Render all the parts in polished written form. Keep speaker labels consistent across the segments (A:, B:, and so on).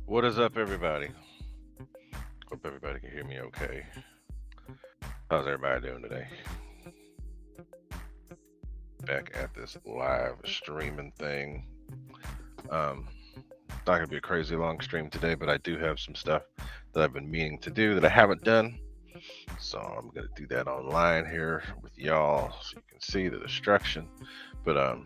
A: What is up, everybody? Hope everybody can hear me okay. How's everybody doing today? Back at this live streaming thing. It's not gonna be a crazy long stream today, but I do have some stuff that I've been meaning to do that I haven't done. So I'm gonna do that online here with y'all, so you can see the destruction. But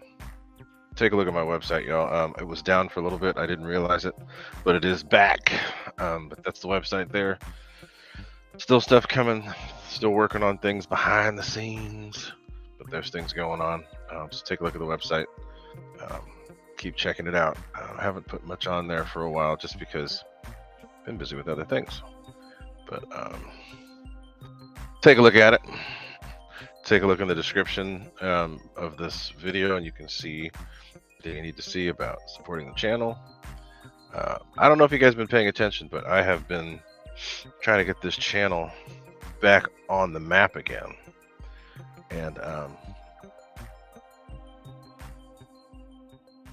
A: take a look at my website, y'all. It was down for a little bit. I didn't realize it, but it is back. But that's the website there. Still stuff coming. Still working on things behind the scenes, but there's things going on. So take a look at the website. Um, keep checking it out. I haven't put much on there for a while just because I've been busy with other things. But take a look at it. Take a look in the description of this video, and you can see what you need to see about supporting the channel. I don't know if you guys have been paying attention, but I have been trying to get this channel back on the map again. And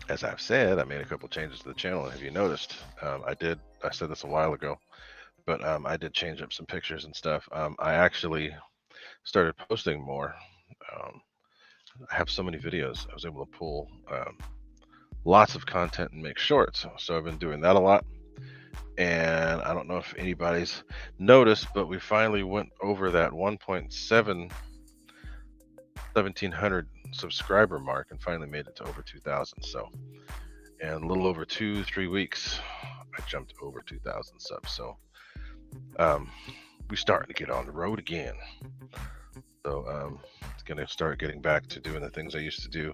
A: as I've said, I made a couple changes to the channel. Have you noticed? I said this a while ago, but I did change up some pictures and stuff. I actually started posting more. Um, I have so many videos. I was able to pull lots of content and make shorts. So I've been doing that a lot. And I don't know if anybody's noticed, but we finally went over that 1,700 subscriber mark and finally made it to over 2,000. So, and a little over 2-3 weeks, I jumped over 2,000 subs. So, we starting to get on the road again. So, gonna start getting back to doing the things I used to do.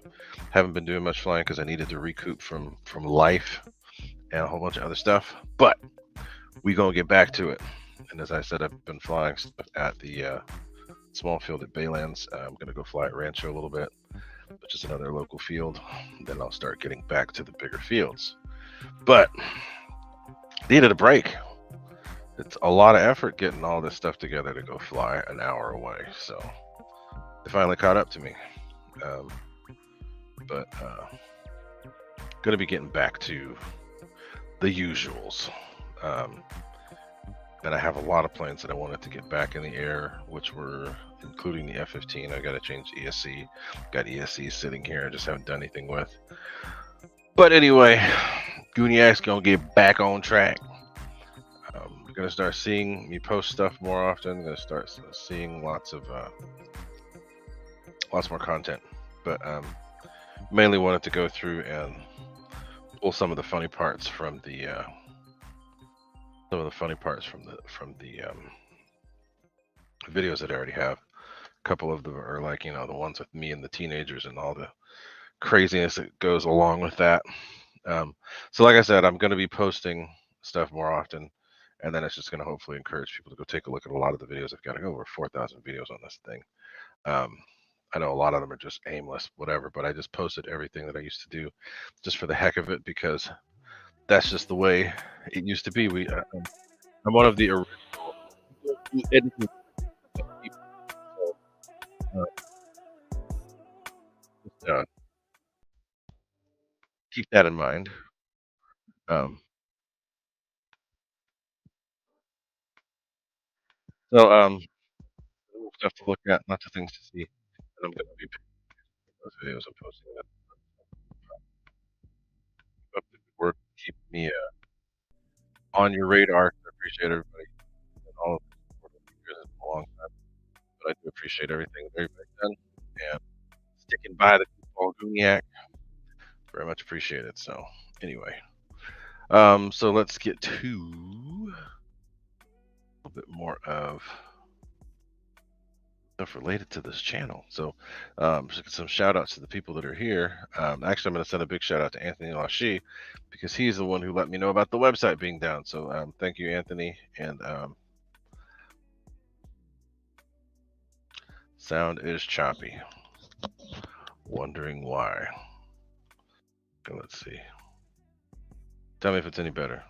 A: Haven't been doing much flying because I needed to recoup from life and a whole bunch of other stuff. But we gonna get back to it. And as I said, I've been flying stuff at the small field at Baylands. I'm gonna go fly at Rancho a little bit, which is another local field. Then I'll start getting back to the bigger fields. But needed a break. It's a lot of effort getting all this stuff together to go fly an hour away. So it finally caught up to me. Um, but gonna be getting back to the usuals. And I have a lot of planes that I wanted to get back in the air, which were including the F-15. I got to change ESC. Got ESC sitting here. I just haven't done anything with. But anyway, Gooniac's gonna get back on track. You're gonna start seeing me post stuff more often. I'm gonna start seeing lots more content. But mainly wanted to go through and pull some of the funny parts from the videos that I already have. A couple of them are like, the ones with me and the teenagers and all the craziness that goes along with that. So like I said, I'm going to be posting stuff more often, and then it's just going to hopefully encourage people to go take a look at a lot of the videos. I've got over 4,000 videos on this thing. I know a lot of them are just aimless, whatever, but I just posted everything that I used to do just for the heck of it, because that's just the way it used to be. I'm one of the original editing people, so just, keep that in mind. Um, so stuff to look at, lots of things to see, and I'm going to be picking those videos and posting them up to work, keep me on your radar. I appreciate everybody and all of the support over the years. It's been a long time, but I do appreciate everything that everybody's done and sticking by the Paul Guniac. Very much appreciated. So anyway, so let's get to a little bit more of stuff related to this channel. So some shout outs to the people that are here. Actually, I'm going to send a big shout out to Anthony Lashi, because he's the one who let me know about the website being down. So thank you, Anthony. And sound is choppy. Wondering why. Okay, let's see. Tell me if it's any better.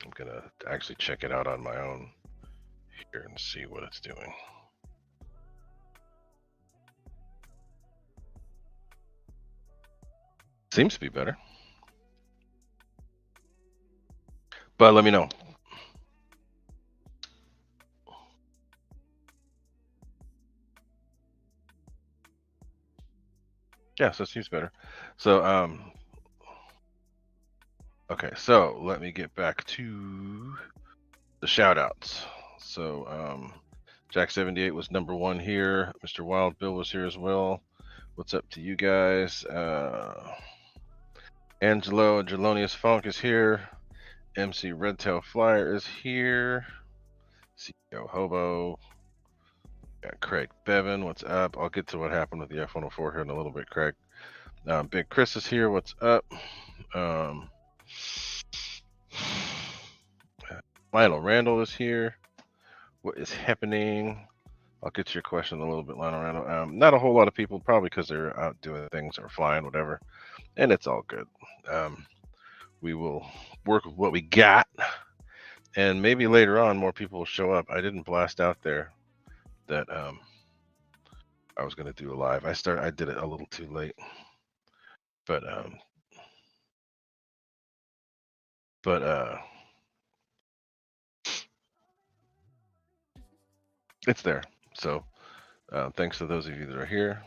A: I'm going to actually check it out on my own here and see what it's doing. Seems to be better. But let me know. Yeah, so it seems better. So, okay, so let me get back to the shout outs. So, Jack78 was number 1 here. Mr. Wild Bill was here as well. What's up to you guys? Angelo Gelonius Funk is here. MC Redtail Flyer is here. CEO Hobo. Got Craig Bevan. What's up? I'll get to what happened with the F-104 here in a little bit, Craig. Big Chris is here. What's up? Lionel Randall is here. What is happening? I'll get to your question a little bit, Lionel Randall. Not a whole lot of people, probably because they're out doing things or flying, whatever. And it's all good. We will work with what we got. And maybe later on, more people will show up. I didn't blast out there that I was going to do a live. I did it a little too late. But it's there. So thanks to those of you that are here,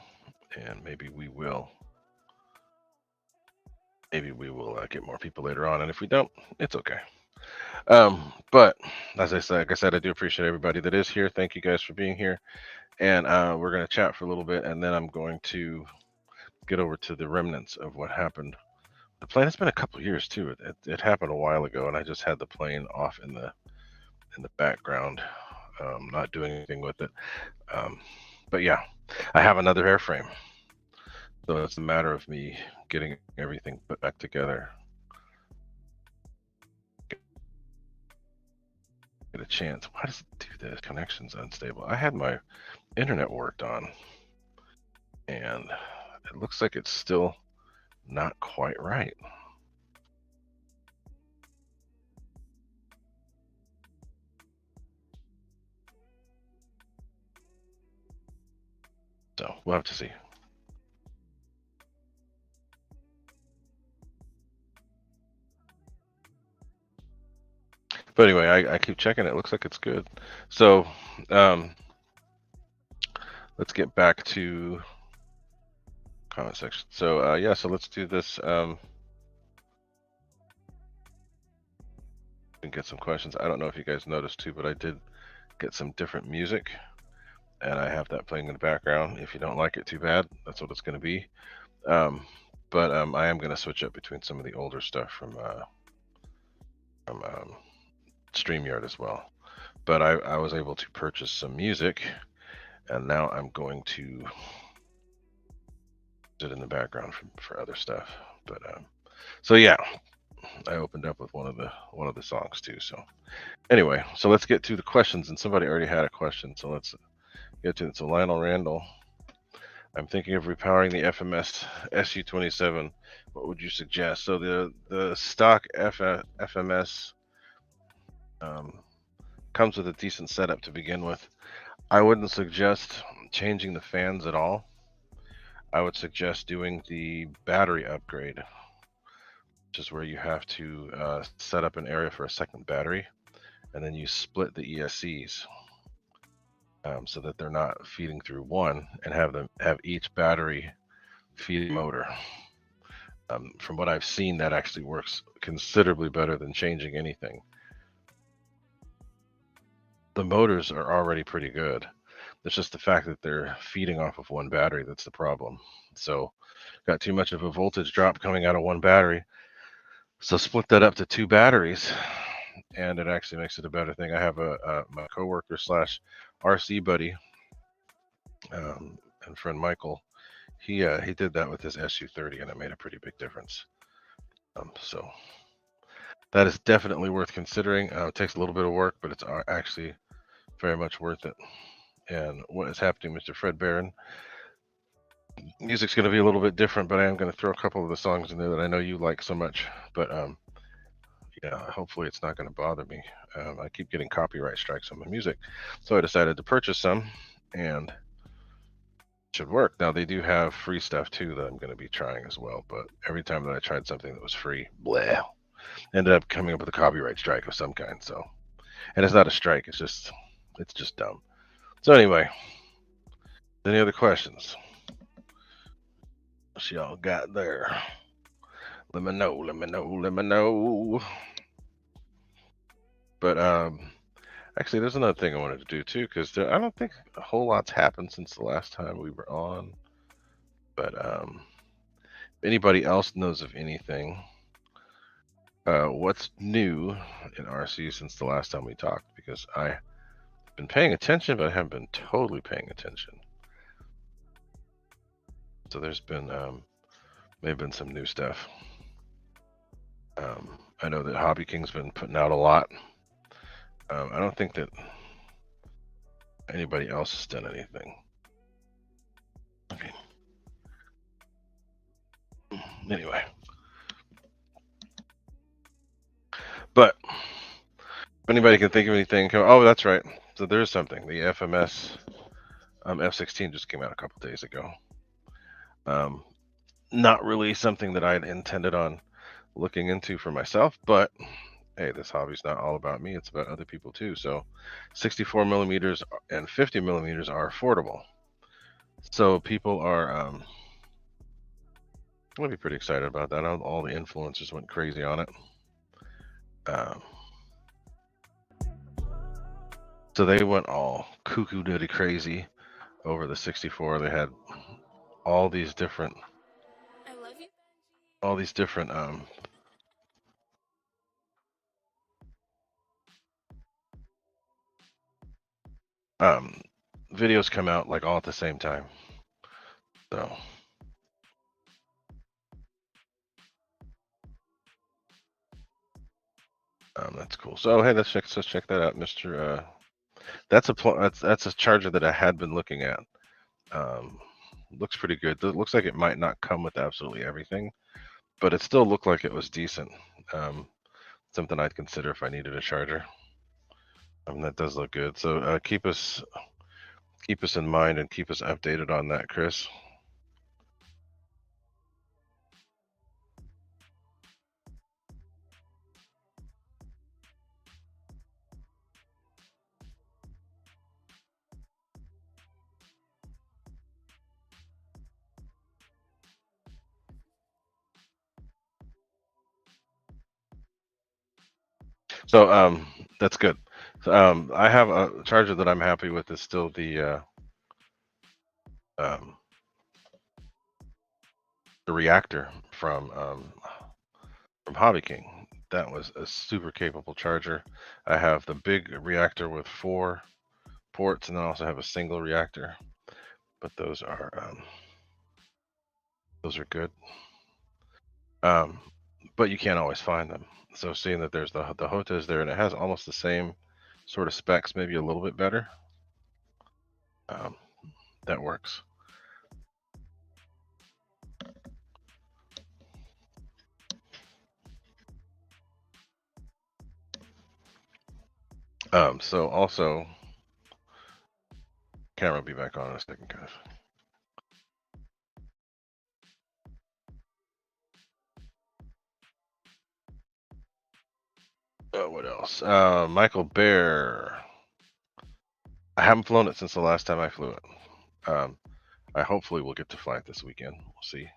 A: and maybe we will get more people later on. And if we don't, it's okay. But as I said, like I said, I do appreciate everybody that is here. Thank you guys for being here. And we're going to chat for a little bit, and then I'm going to get over to the remnants of what happened. The plane, it's been a couple years too. It happened a while ago, and I just had the plane off in the background, not doing anything with it. But yeah, I have another airframe, so it's a matter of me getting everything put back together. Get a chance. Why does it do this? Connection's unstable. I had my internet worked on, and it looks like it's still not quite right. So we'll have to see. But anyway, I keep checking. It looks like it's good. So let's get back to comment section. So yeah, so let's do this. And get some questions. I don't know if you guys noticed too, but I did get some different music, and I have that playing in the background. If you don't like it, too bad. That's what it's going to be. But I am going to switch up between some of the older stuff from StreamYard as well. But I was able to purchase some music, and now I'm going to put it in the background for other stuff. But so yeah, I opened up with one of the songs too. So anyway, so let's get to the questions. And somebody already had a question, so let's get to it. So Lionel Randall, I'm thinking of repowering the FMS SU-27. What would you suggest? So the stock FMS comes with a decent setup to begin with. I wouldn't suggest changing the fans at all. I would suggest doing the battery upgrade, which is where you have to set up an area for a second battery, and then you split the ESCs so that they're not feeding through one, and have each battery feed a motor. From what I've seen, that actually works considerably better than changing anything. The motors are already pretty good. It's just the fact that they're feeding off of one battery that's the problem. So got too much of a voltage drop coming out of one battery. So split that up to 2 batteries, and it actually makes it a better thing. I have my coworker / RC buddy and friend Michael. He did that with his SU-30, and it made a pretty big difference. So that is definitely worth considering. It takes a little bit of work, but it's actually very much worth it. And what is happening, Mr. Fred Barron? Music's going to be a little bit different, but I am going to throw a couple of the songs in there that I know you like so much. But yeah, hopefully it's not going to bother me. I keep getting copyright strikes on my music, so I decided to purchase some, and should work. Now they do have free stuff too that I'm going to be trying as well. But every time that I tried something that was free, bleh, ended up coming up with a copyright strike of some kind. So, and it's not a strike; it's just dumb. So anyway, any other questions? What y'all got there? Let me know. Let me know. Let me know. But actually, there's another thing I wanted to do too, because I don't think a whole lot's happened since the last time we were on. But if anybody else knows of anything, what's new in RC since the last time we talked? Because I've been paying attention, but I haven't been totally paying attention. So there's been maybe been some new stuff. I know that Hobby King's been putting out a lot. I don't think that anybody else has done anything. Okay. Anyway, but if anybody can think of anything, oh, that's right. So there's something. The FMS F-16 just came out a couple days ago. Not really something that I had intended on looking into for myself, but hey, this hobby's not all about me. It's about other people too. So 64 millimeters and 50 millimeters are affordable. So people are going to be pretty excited about that. All the influencers went crazy on it. So they went all cuckoo nutty crazy over the 64. They had all these different videos come out like all at the same time. So that's cool. So hey, let's check that out, Mr. That's a charger that I had been looking at. Looks pretty good. It looks like it might not come with absolutely everything, but it still looked like it was decent. Something I'd consider if I needed a charger. That does look good. So keep us in mind and keep us updated on that, Chris. So that's good. So, I have a charger that I'm happy with. Is still the reactor from Hobby King. That was a super capable charger. I have the big reactor with 4 ports, and then I also have a single reactor. But those are good. But you can't always find them. So seeing that there's the Hota is there, and it has almost the same sort of specs, maybe a little bit better. That works. So also, camera will be back on in a second, guys. What else? Michael Bear. I haven't flown it since the last time I flew it. I hopefully will get to fly it this weekend. We'll see.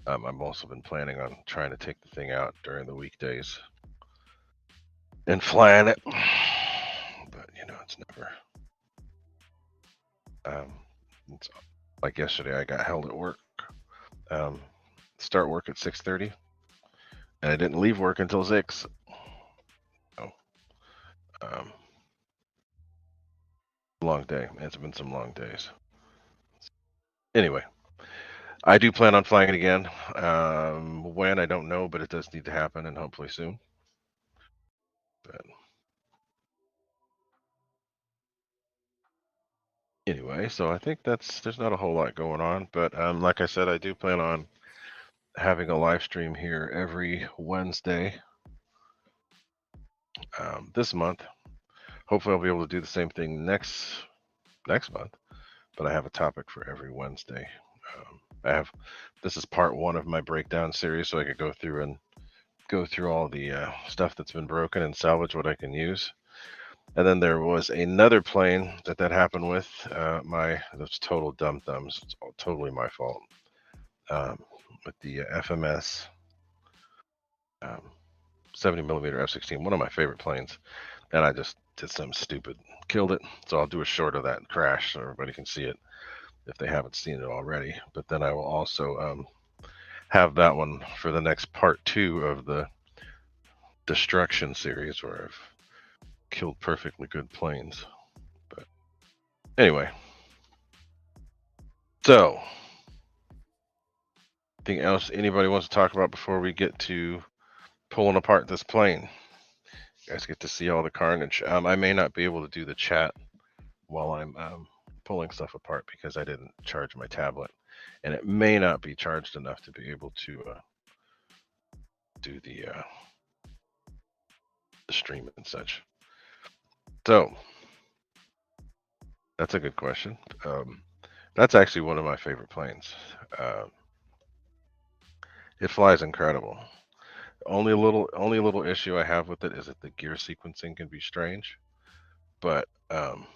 A: I've also been planning on trying to take the thing out during the weekdays and flying it, but you know, it's never. It's like yesterday, I got held at work. Start work at 6:30, and I didn't leave work until 6. So, long day. It's been some long days. Anyway, I do plan on flying it again. When, I don't know, but it does need to happen, and hopefully soon. But anyway, so I think there's not a whole lot going on, but like I said, I do plan on having a live stream here every Wednesday this month. Hopefully I'll be able to do the same thing next month. but I have a topic for every Wednesday. This is part one of my breakdown series, so I could go through all the stuff that's been broken and salvage what I can use. And then there was another plane that happened with. That's total dumb thumbs. It's all totally my fault. With the FMS 70mm F-16, one of my favorite planes, and I just did something stupid, killed it. So I'll do a short of that crash so everybody can see it if they haven't seen it already. But then I will also have that one for the next part 2 of the destruction series, where I've killed perfectly good planes. But anyway, so anything else anybody wants to talk about before we get to pulling apart this plane? You guys get to see all the carnage. I may not be able to do the chat while I'm pulling stuff apart because I didn't charge my tablet, and it may not be charged enough to be able to do the stream and such. So that's a good question. That's actually one of my favorite planes. It flies incredible. Only a little issue I have with it is that the gear sequencing can be strange, but I'll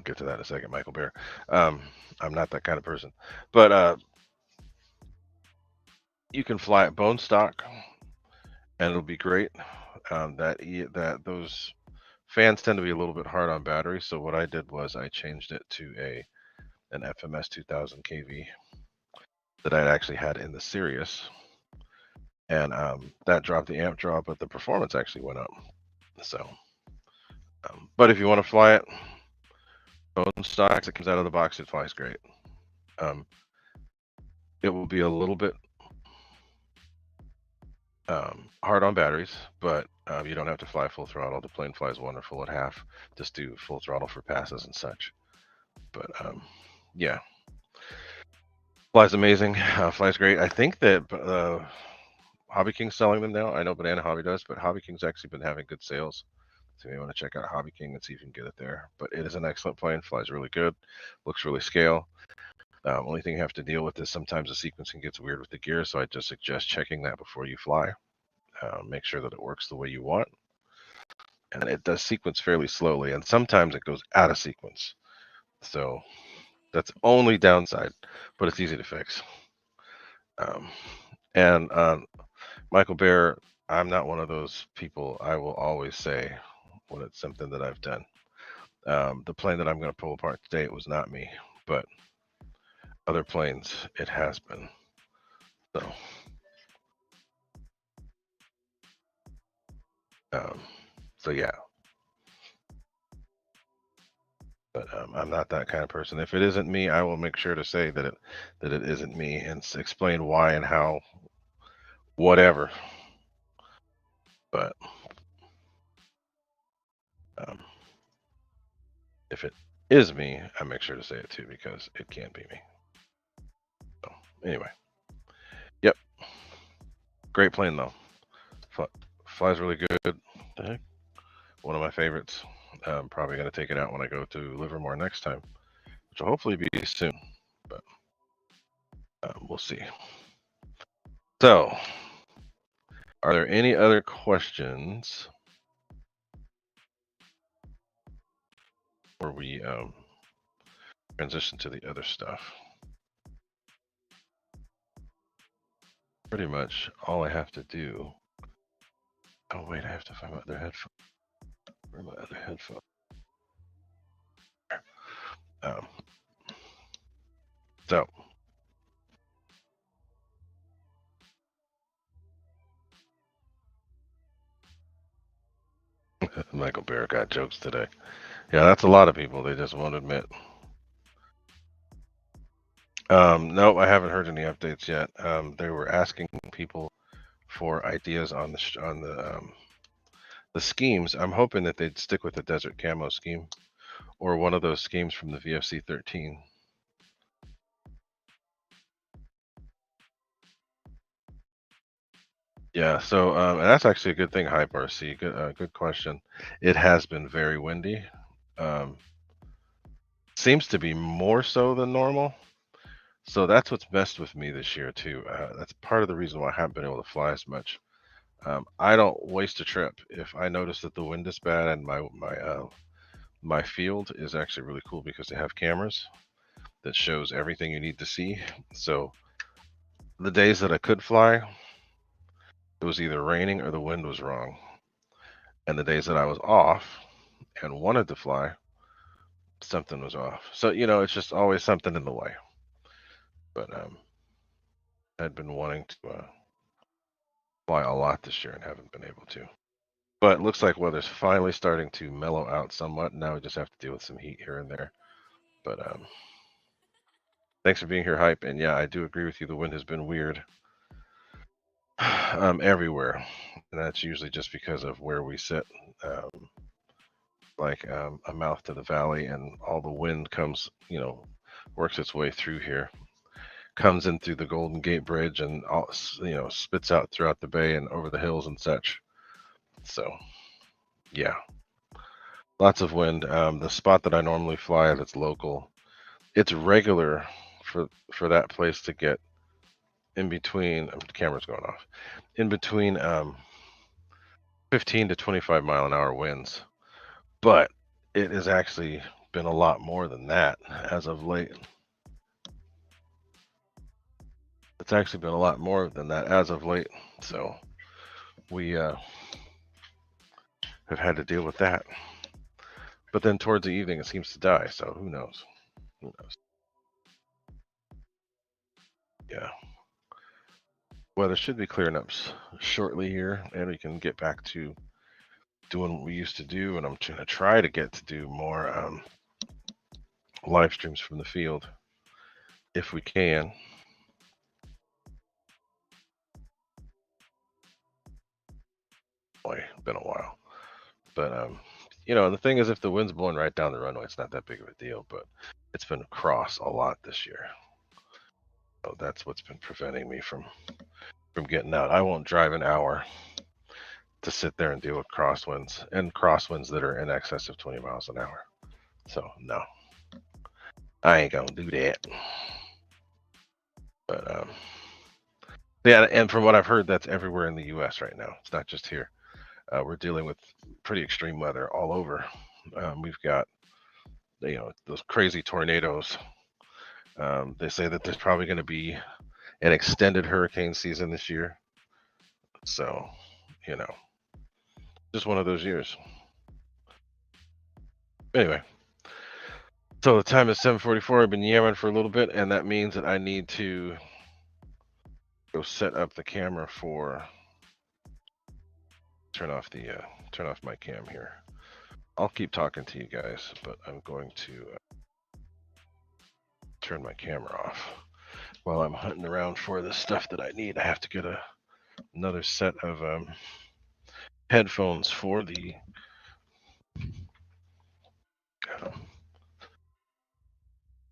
A: get to that in a second, Michael Bear. I'm not that kind of person, but you can fly it bone stock, and it'll be great. Those fans tend to be a little bit hard on battery, so what I did was I changed it to an FMS 2000 kV that I'd actually had in the Sirius, and that dropped the amp draw, but the performance actually went up. So, but if you want to fly it bone stock, it comes out of the box, it flies great. It will be a little bit hard on batteries, but you don't have to fly full throttle. The plane flies wonderful at half. Just do full throttle for passes and such. But yeah, flies amazing. Flies great. I think that Hobby King's selling them now. I know Banana Hobby does, but Hobby King's actually been having good sales. So you want to check out Hobby King and see if you can get it there. But it is an excellent plane. Flies really good. Looks really scale. Only thing you have to deal with is sometimes the sequencing gets weird with the gear, so I just suggest checking that before you fly. Make sure that it works the way you want. And it does sequence fairly slowly, and sometimes it goes out of sequence. So that's only downside, but it's easy to fix. And Michael Bear, I'm not one of those people. I will always say when it's something that I've done. The plane that I'm going to pull apart today, it was not me, but other planes, it has been. So yeah. But I'm not that kind of person. If it isn't me, I will make sure to say that it isn't me and explain why and how, whatever. But if it is me, I make sure to say it too, because it can't be me. So anyway, yep, great plane though. Flies really good. The heck? One of my favorites. I'm probably going to take it out when I go to Livermore next time, which will hopefully be soon. But we'll see. So, are there any other questions? Or we transition to the other stuff. Pretty much all I have to do. Oh wait, I have to find my other headphone. Where are my other headphones? So Michael Bear got jokes today. Yeah, that's a lot of people. They just won't admit. No, I haven't heard any updates yet. They were asking people for ideas on the schemes. I'm hoping that they'd stick with the desert camo scheme or one of those schemes from the VFC 13. Yeah, so and that's actually a good thing, Hype RC. Good question. It has been very windy. Seems to be more so than normal. So that's what's messed with me this year too. That's part of the reason why I haven't been able to fly as much. I don't waste a trip if I notice that the wind is bad, and my field is actually really cool because they have cameras that shows everything you need to see. So the days that I could fly, it was either raining or the wind was wrong. And the days that I was off and wanted to fly, something was off. So, it's just always something in the way. But I'd been wanting to fly a lot this year and haven't been able to. But it looks like weather's finally starting to mellow out somewhat. Now we just have to deal with some heat here and there. But thanks for being here, Hype. And yeah, I do agree with you. The wind has been weird everywhere. And that's usually just because of where we sit. Like a mouth to the valley, and all the wind comes, works its way through here, comes in through the Golden Gate Bridge, and all, spits out throughout the bay and over the hills and such. So, yeah, lots of wind. The spot that I normally fly that's local, it's regular for that place to get in between. The camera's going off. In between 15 to 25 mile an hour winds, but it has actually been a lot more than that as of late. It's actually been a lot more than that as of late. So we have had to deal with that. But then towards the evening, it seems to die. So who knows? Who knows? Yeah. Weather should be clearing up shortly here, and we can get back to doing what we used to do. And I'm going to try to get to do more live streams from the field if we can. Boy, been a while. But the thing is, if the wind's blowing right down the runway, it's not that big of a deal. But it's been across a lot this year. So that's what's been preventing me from getting out. I won't drive an hour to sit there and deal with crosswinds, and crosswinds that are in excess of 20 miles an hour. So no, I ain't gonna do that. But yeah, and from what I've heard, that's everywhere in the U.S. right now. It's not just here. We're dealing with pretty extreme weather all over. We've got those crazy tornadoes. They say that there's probably going to be an extended hurricane season this year. So, just one of those years. Anyway, so the time is 7:44. I've been yammering for a little bit, and that means that I need to go set up the camera for turn off my cam here. I'll keep talking to you guys, but I'm going to turn my camera off while I'm hunting around for the stuff that I need. I have to get another set of headphones for the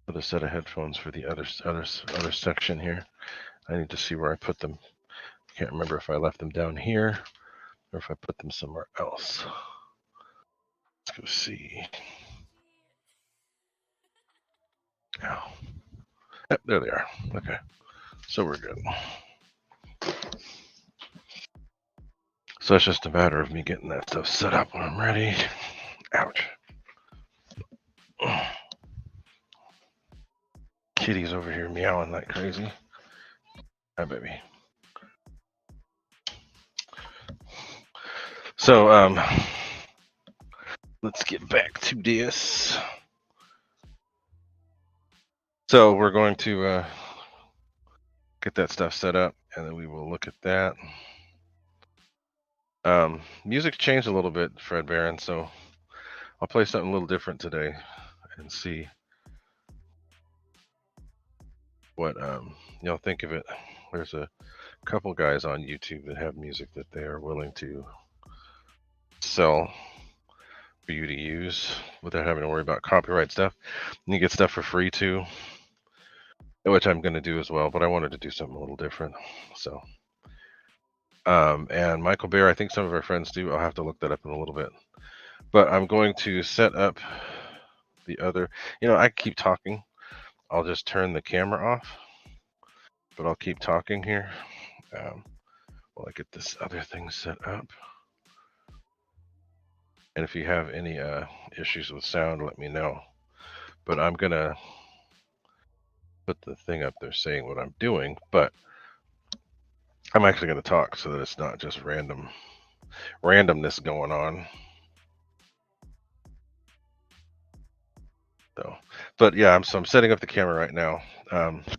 A: other set of headphones for the other section here. I need to see where I put them. I can't remember if I left them down here or if I put them somewhere else. Let's go see. Oh. Yep, there they are. Okay, so we're good. So it's just a matter of me getting that stuff set up when I'm ready. Ouch. Kitty's over here meowing like crazy. Hi, baby. So, let's get back to this. So we're going to get that stuff set up, and then we will look at that. Music changed a little bit, Fred Barron, so I'll play something a little different today and see what y'all think of it. There's a couple guys on YouTube that have music that they are willing to sell for you to use without having to worry about copyright stuff. And you get stuff for free too, which I'm going to do as well, but I wanted to do something a little different. So, and Michael Bear, I think some of our friends do. I'll have to look that up in a little bit. But I'm going to set up the other. You know, I keep talking. I'll just turn the camera off, but I'll keep talking here while I get this other thing set up. And if you have any issues with sound, let me know. But I'm gonna put the thing up there saying what I'm doing, but I'm actually gonna talk so that it's not just randomness going on. So, but yeah, I'm setting up the camera right now,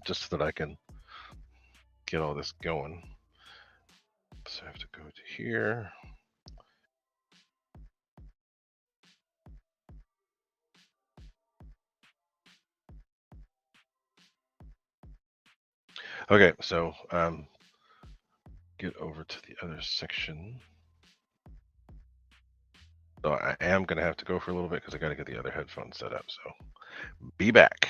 A: just so that I can get all this going. So I have to go to here. Okay, so get over to the other section. So I am going to have to go for a little bit because I got to get the other headphones set up. So be back.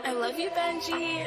B: I love you, Benji.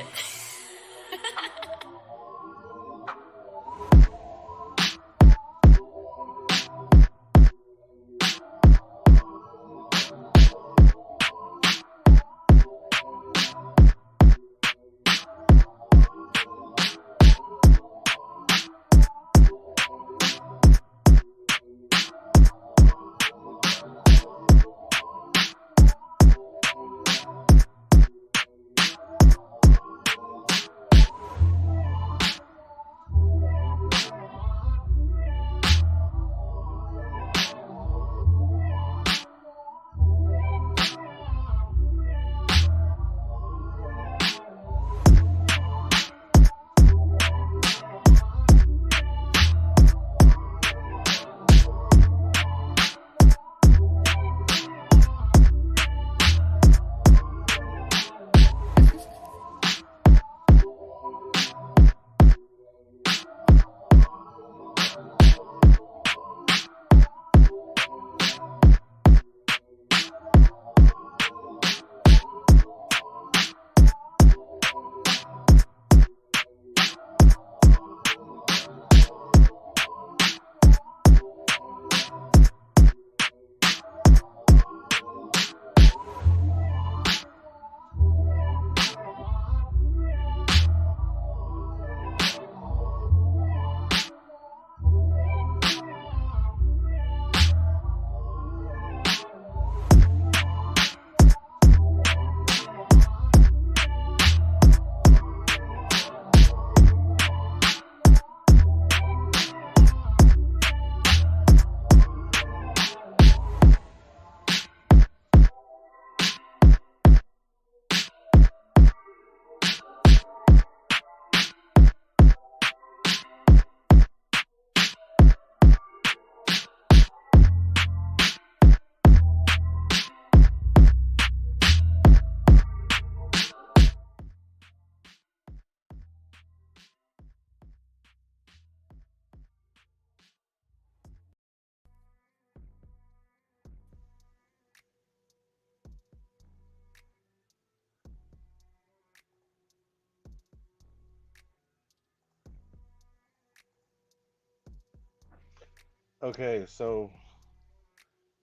A: Okay, so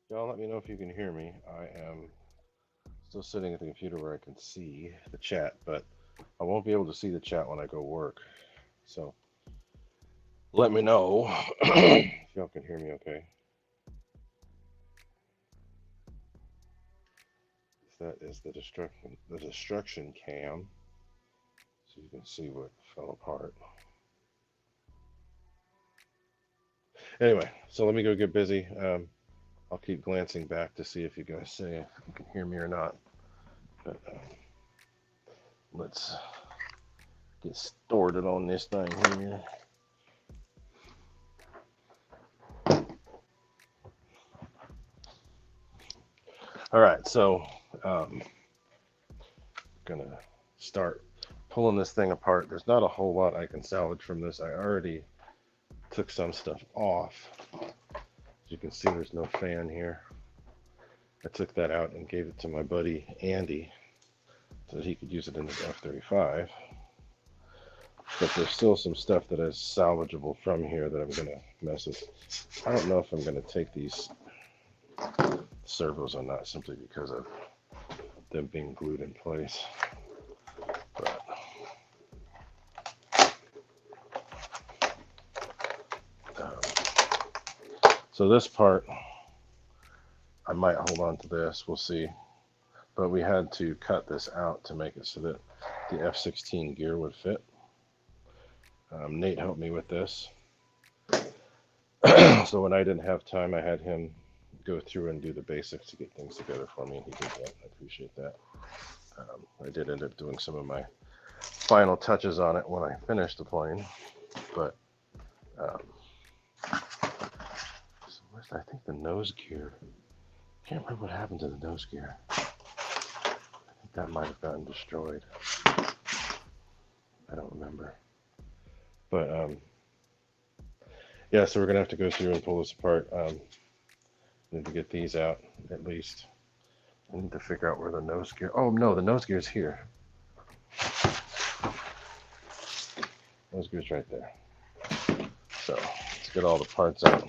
A: y'all let me know if you can hear me. I am still sitting at the computer where I can see the chat, but I won't be able to see the chat when I go work. So let me know if y'all can hear me okay. That is the destruction cam, so you can see what fell apart. Anyway, so let me go get busy. I'll keep glancing back to see if you guys say if you can hear me or not. But let's get started on this thing here. All right, so gonna start pulling this thing apart. There's not a whole lot I can salvage from this. I already took some stuff off. As you can see, there's no fan here. I took that out and gave it to my buddy Andy so that he could use it in his F-35. But there's still some stuff that is salvageable from here that I'm going to mess with. I don't know if I'm going to take these servos or not, simply because of them being glued in place. But so this part, I might hold on to this. We'll see. But we had to cut this out to make it so that the F-16 gear would fit. Nate helped me with this. So when I didn't have time, I had him go through and do the basics to get things together for me, and he did that. I appreciate that. I did end up doing some of my final touches on it when I finished the plane, but so where's, I think, the nose gear. Can't remember what happened to the nose gear. I think that might have gotten destroyed. I don't remember. But yeah, so we're gonna have to go through and pull this apart. Need to get these out at least. I need to figure out where the nose gear. Oh no, the nose gear is here. Nose gear's right there. So let's get all the parts out.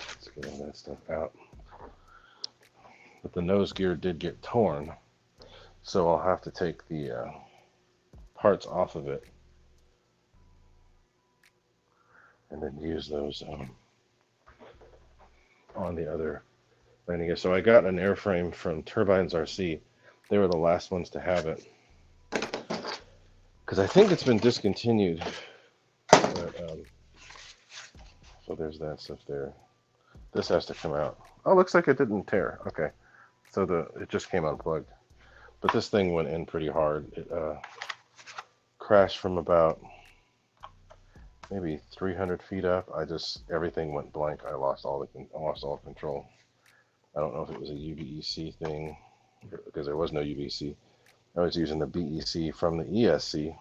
A: Let's get all that stuff out. But the nose gear did get torn, so I'll have to take the parts off of it and then use those on the other landing gear. So I got an airframe from Turbines RC. They were the last ones to have it, because I think it's been discontinued. But, so there's that stuff there. This has to come out. Oh, looks like it didn't tear. Okay, so it just came unplugged. But this thing went in pretty hard. It crashed from about maybe 300 feet up. Everything went blank. I lost all control. I don't know if it was a UBEC thing, because there was no UBEC. I was using the BEC from the ESC,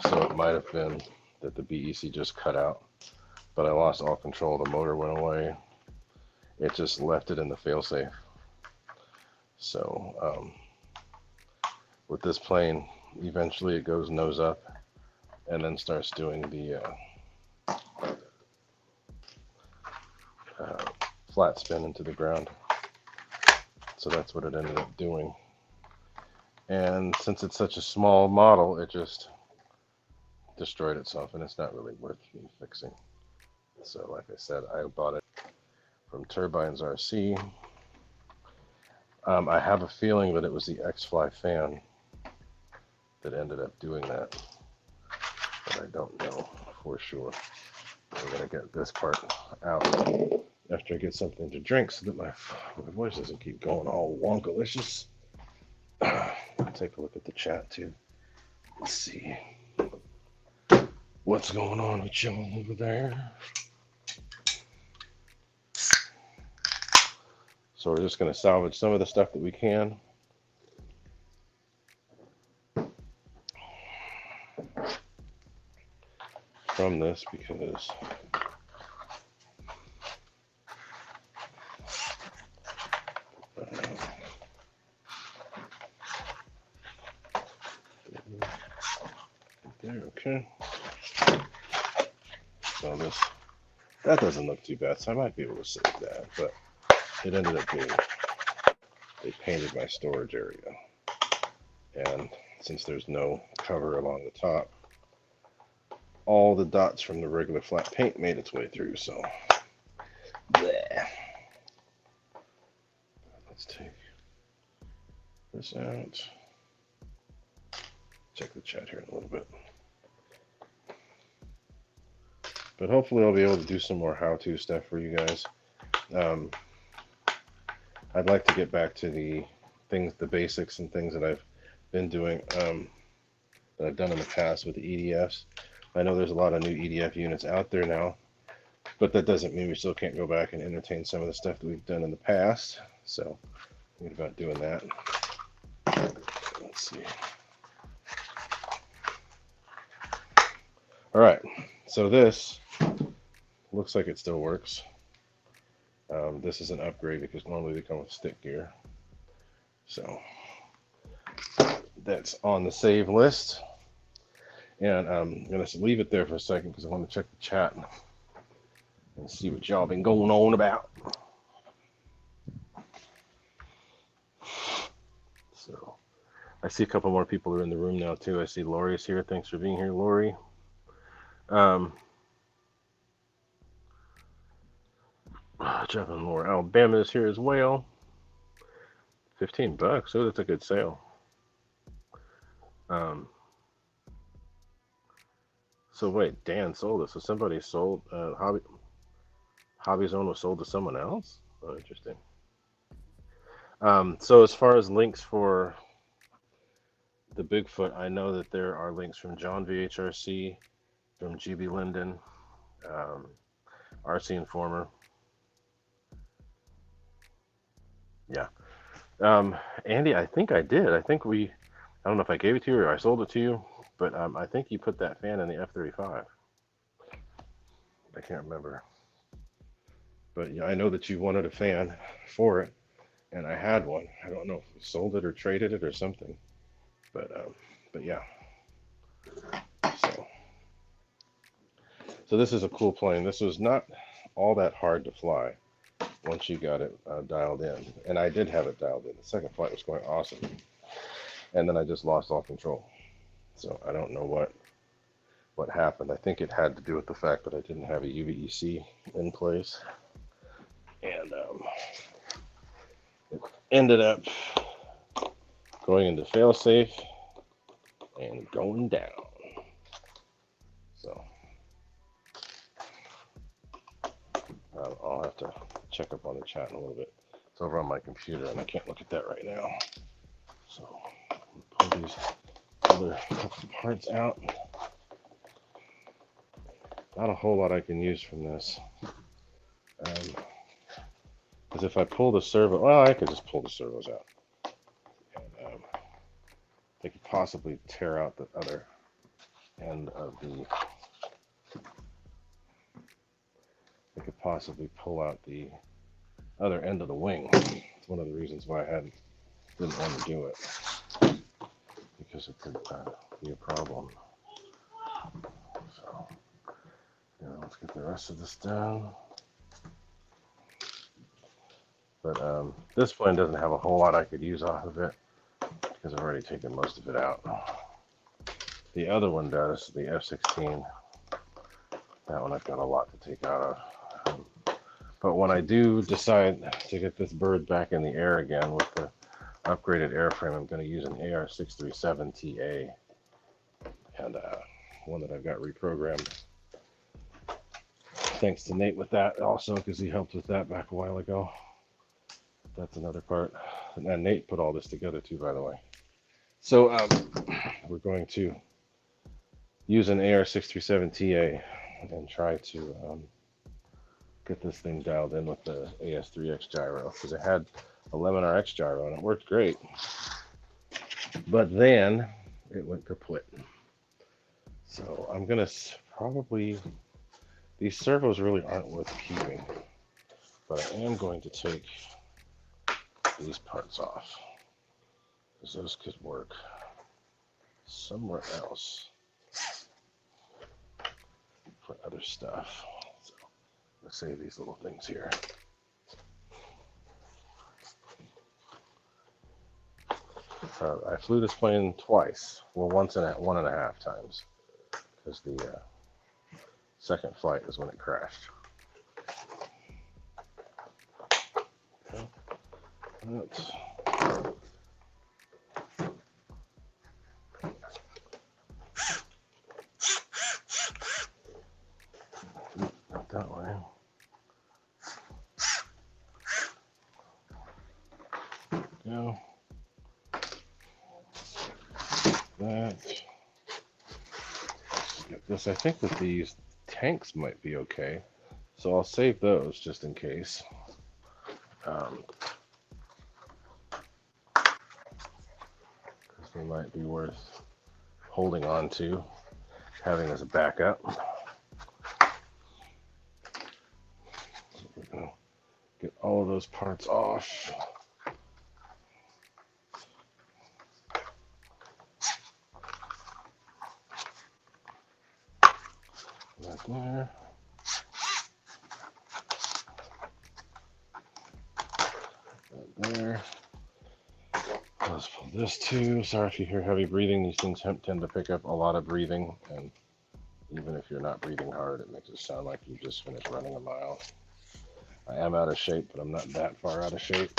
A: so it might have been that the BEC just cut out. But I lost all control. The motor went away. It just left it in the failsafe. So with this plane, eventually it goes nose up and then starts doing the flat spin into the ground. So that's what it ended up doing. And since it's such a small model, it just destroyed itself, and it's not really worth me fixing. So like I said, I bought it from Turbines RC. I have a feeling that it was the X-Fly fan that ended up doing that, but I don't know for sure. I'm going to get this part out after I get something to drink so that my voice doesn't keep going all wonkalicious. Take a look at the chat too. Let's see what's going on with y'all over there. So we're just going to salvage some of the stuff that we can. From this, because there, okay. So that doesn't look too bad, so I might be able to save that, but it ended up being, they painted my storage area, and since there's no cover along the top, all the dots from the regular flat paint made its way through, so bleh. Let's take this out. Check the chat here in a little bit. But hopefully I'll be able to do some more how-to stuff for you guys. I'd like to get back to the basics and things that I've been doing, that I've done in the past with the EDFs. I know there's a lot of new EDF units out there now, but that doesn't mean we still can't go back and entertain some of the stuff that we've done in the past. So I'm thinking about doing that. Let's see. All right, so this looks like it still works. This is an upgrade because normally they come with stick gear. So that's on the save list. And I'm going to leave it there for a second because I want to check the chat and see what y'all been going on about. So I see a couple more people are in the room now too. I see Lori's here. Thanks for being here, Lori. Jumping more. Alabama is here as well. $15. Oh, that's a good sale. So wait, Dan sold it. So somebody sold Hobby Zone was sold to someone else? Oh, interesting. So as far as links for the Bigfoot, I know that there are links from John VHRC, from GB Linden, RC Informer. Yeah. Andy, I think I did. I don't know if I gave it to you or I sold it to you, but I think you put that fan in the F-35. I can't remember. But yeah, I know that you wanted a fan for it, and I had one. I don't know if we sold it or traded it or something. But yeah. So this is a cool plane. This was not all that hard to fly once you got it dialed in. And I did have it dialed in. The second flight was going awesome. And then I just lost all control. So I don't know what happened. I think it had to do with the fact that I didn't have a UVEC in place. And it ended up going into failsafe and going down. So I'll have to check up on the chat in a little bit. It's over on my computer and I can't look at that right now. So I'll pull these other couple parts out. Not a whole lot I can use from this. Because if I pull the servo, well, I could just pull the servos out. And they could possibly tear out the other end of the, they could possibly pull out the other end of the wing. It's one of the reasons why I didn't want to do it. Because it could be a problem. So, let's get the rest of this done. But this plane doesn't have a whole lot I could use off of it because I've already taken most of it out. The other one does, the F-16. That one I've got a lot to take out of. But when I do decide to get this bird back in the air again with the upgraded airframe, I'm going to use an AR637TA. And one that I've got reprogrammed. Thanks to Nate with that also, because he helped with that back a while ago. That's another part. And Nate put all this together too, by the way. So we're going to use an AR637TA and try to get this thing dialed in with the AS3X gyro, because it had a LemonRX gyro and it worked great. But then it went kaput. So I'm going to probably, these servos really aren't worth keeping, but I am going to take these parts off, because those could work somewhere else for other stuff. So let's save these little things here. I flew this plane twice, well, once and 1.5 times, because the second flight is when it crashed. Okay. Let's that way. this, I think that these tanks might be okay. So I'll save those just in case. Because they might be worth holding on to, having as a backup. So we're going to get all of those parts off. Right there. Right there. Let's pull this too. Sorry if you hear heavy breathing. These things tend to pick up a lot of breathing, and even if you're not breathing hard, it makes it sound like you just finished running a mile. I am out of shape, but I'm not that far out of shape.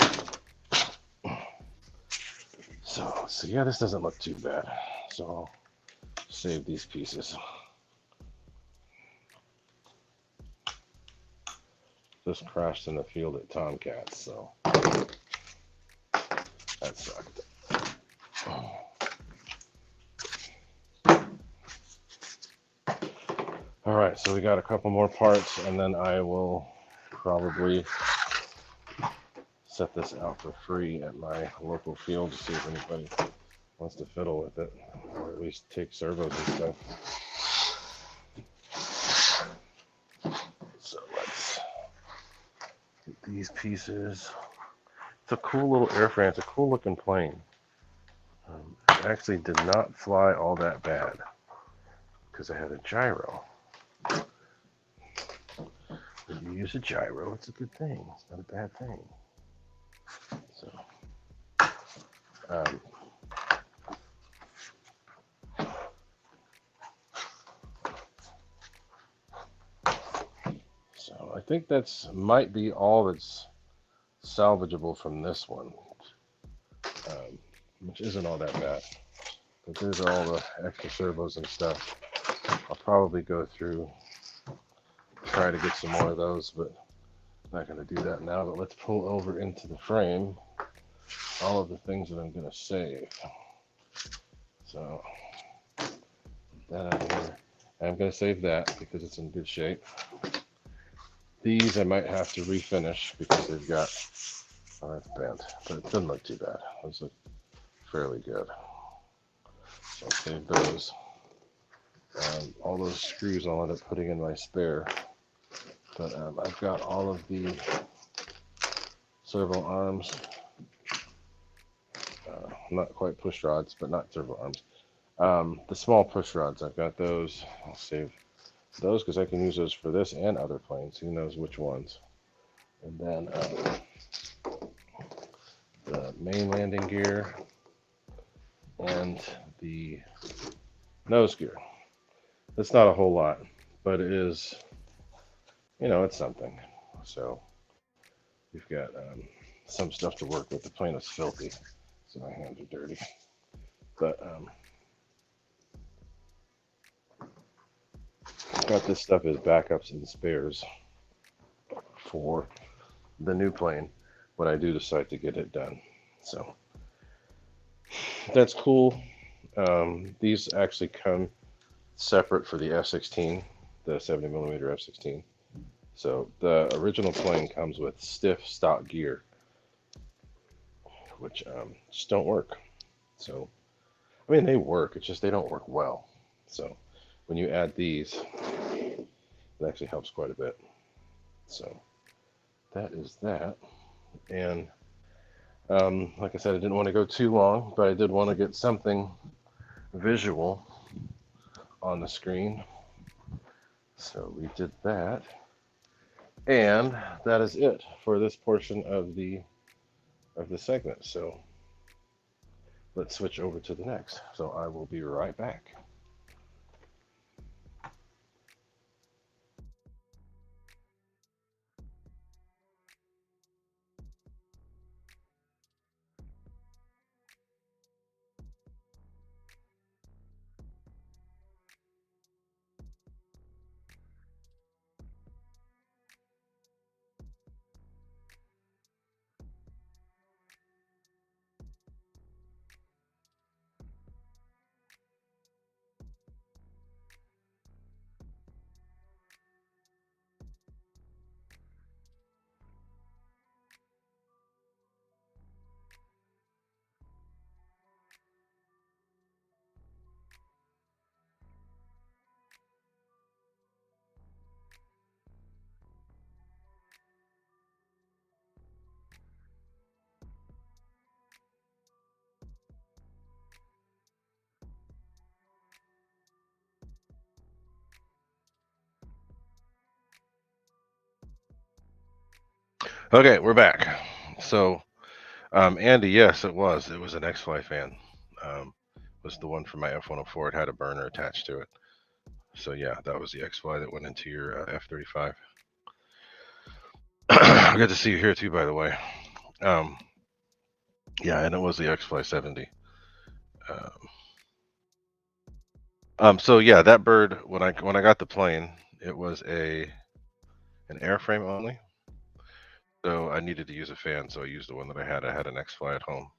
A: So yeah, this doesn't look too bad. So I'll save these pieces. Just crashed in the field at Tomcats, so that sucked. All right, so we got a couple more parts, and then I will probably set this out for free at my local field to see if anybody wants to fiddle with it, or at least take servos and stuff. So let's get these pieces. It's a cool little airframe. It's a cool looking plane. It actually did not fly all that bad because I had a gyro. When you use a gyro, it's a good thing. It's not a bad thing. So, so I think that's might be all that's salvageable from this one, which isn't all that bad. But there's all the extra servos and stuff. I'll probably go through, try to get some more of those, but I'm not going to do that now. But let's pull over into the frame all of the things that I'm going to save. So that out here, I'm going to save that because it's in good shape. These I might have to refinish because they've got, oh, that's bent, but it doesn't look too bad. Those look fairly good. So I'll save those. All those screws I'll end up putting in my spare. But I've got all of the servo arms. Not quite push rods, but not servo arms. The small push rods, I've got those. I'll save those because I can use those for this and other planes. Who knows which ones. And then the main landing gear and the nose gear. It's not a whole lot, but it is, you know, it's something. So we've got some stuff to work with. The plane is filthy, so my hands are dirty. But I've got this stuff as backups and spares for the new plane when I do decide to get it done. So that's cool. These actually come separate for the F-16, the 70mm F-16. So the original plane comes with stiff stock gear, which just don't work. So, I mean, they work, it's just they don't work well. So when you add these, it actually helps quite a bit. So that is that. And like I said, I didn't want to go too long, but I did want to get something visual on the screen. So we did that. And that is it for this portion of the segment. So let's switch over to the next. So I will be right back. Okay, we're back. So, Andy, yes, it was. It was an X-Fly fan. Was the one for my F-104. It had a burner attached to it. So yeah, that was the X-Fly that went into your F-35. Good to see you here too, by the way. Yeah, and it was the X-Fly 70. So yeah, that bird when I got the plane, it was an airframe only. So I needed to use a fan, so I used the one that I had. I had an X-Fly at home,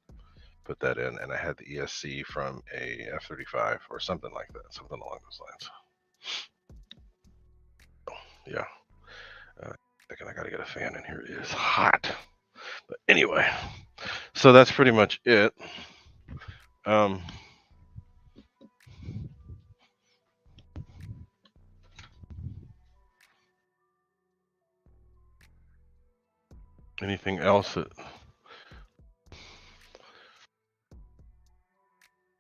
A: put that in, and I had the ESC from a F-35 or something like that, something along those lines. Yeah. Thinking I gotta get a fan in here. It is hot. But anyway, so that's pretty much it. Anything else that?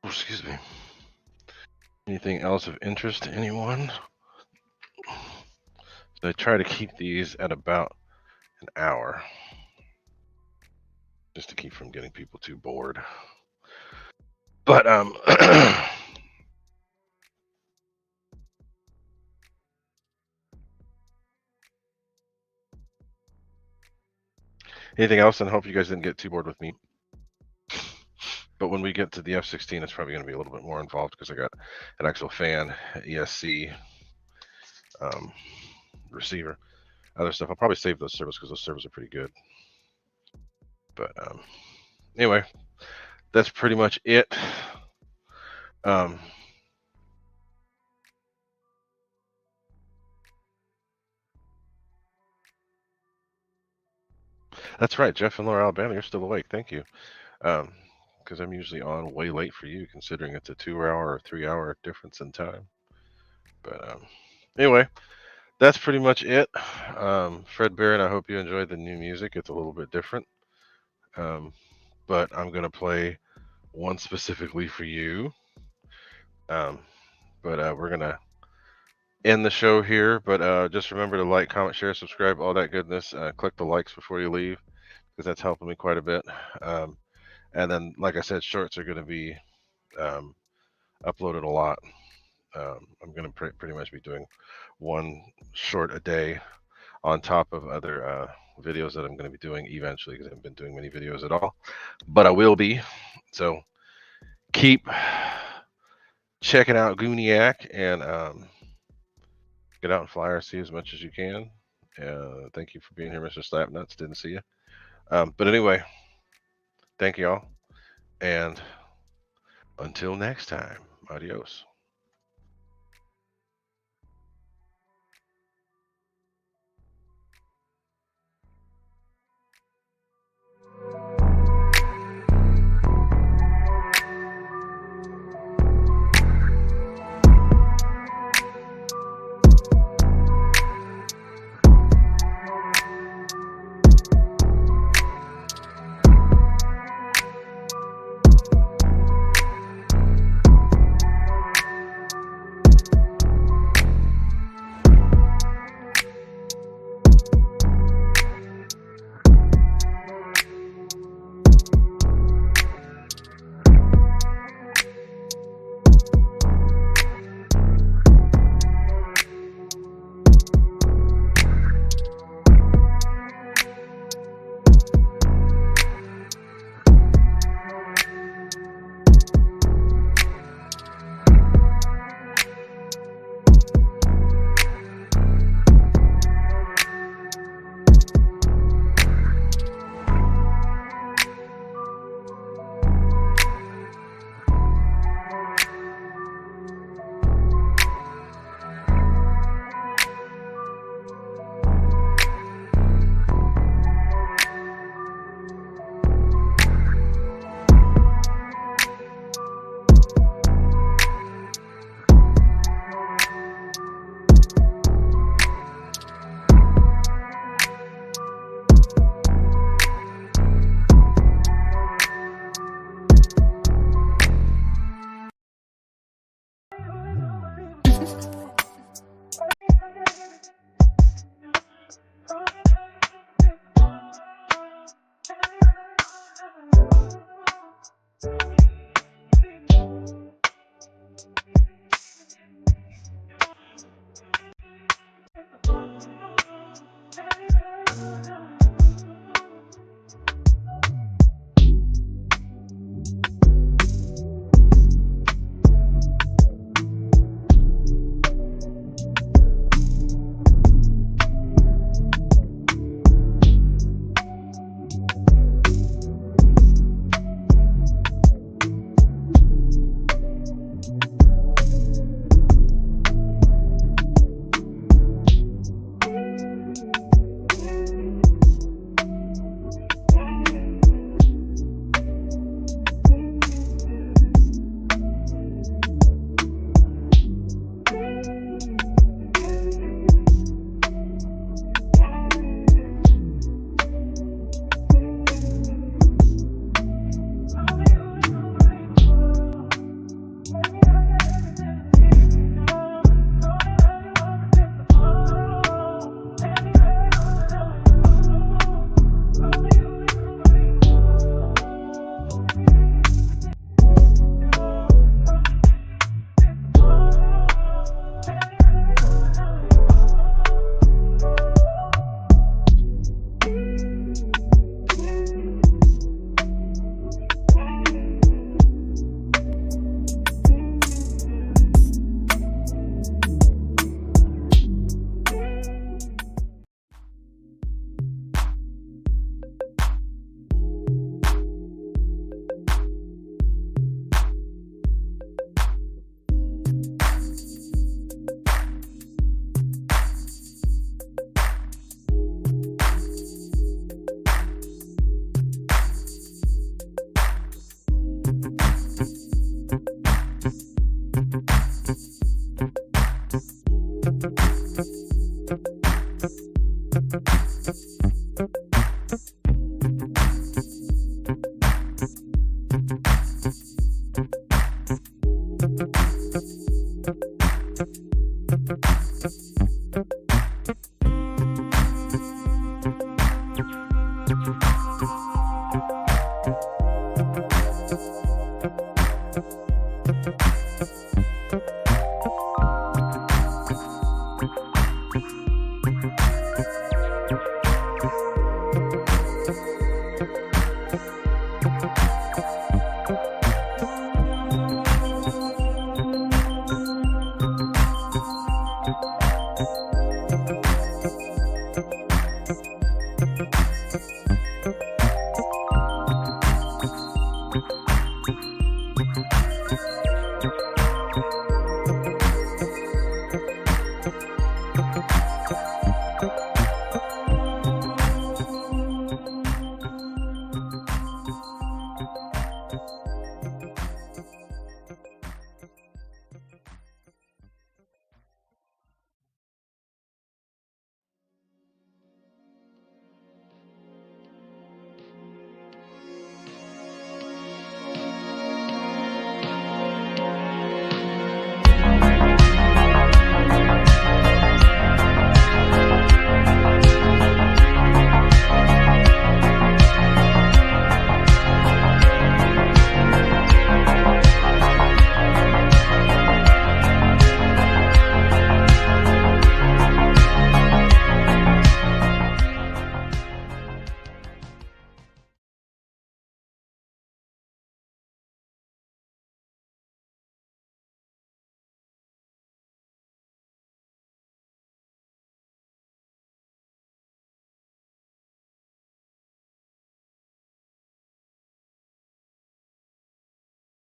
A: Excuse me. Anything else of interest to anyone? So I try to keep these at about an hour, just to keep from getting people too bored. But anything else? And I hope you guys didn't get too bored with me. But when we get to the F-16, it's probably going to be a little bit more involved because I got an actual fan, ESC, receiver, other stuff. I'll probably save those servers because those servers are pretty good. But anyway, that's pretty much it. That's right, Jeff and Laura, Alabama, you're still awake. Thank you. Because I'm usually on way late for you, considering it's a 2-hour or 3-hour difference in time. But anyway, that's pretty much it. Fred Barron, I hope you enjoyed the new music. It's a little bit different. But I'm going to play one specifically for you. But we're going to end the show here. But just remember to like, comment, share, subscribe, all that goodness. Click the likes before you leave because that's helping me quite a bit. And then, like I said, shorts are going to be uploaded a lot. I'm going to pretty much be doing one short a day on top of other videos that I'm going to be doing eventually because I haven't been doing many videos at all. But I will be. So keep checking out Gooniac and get out and fly RC as much as you can. Thank you for being here, Mr. Slapnuts. Didn't see you. But anyway, thank you all. And until next time, adios.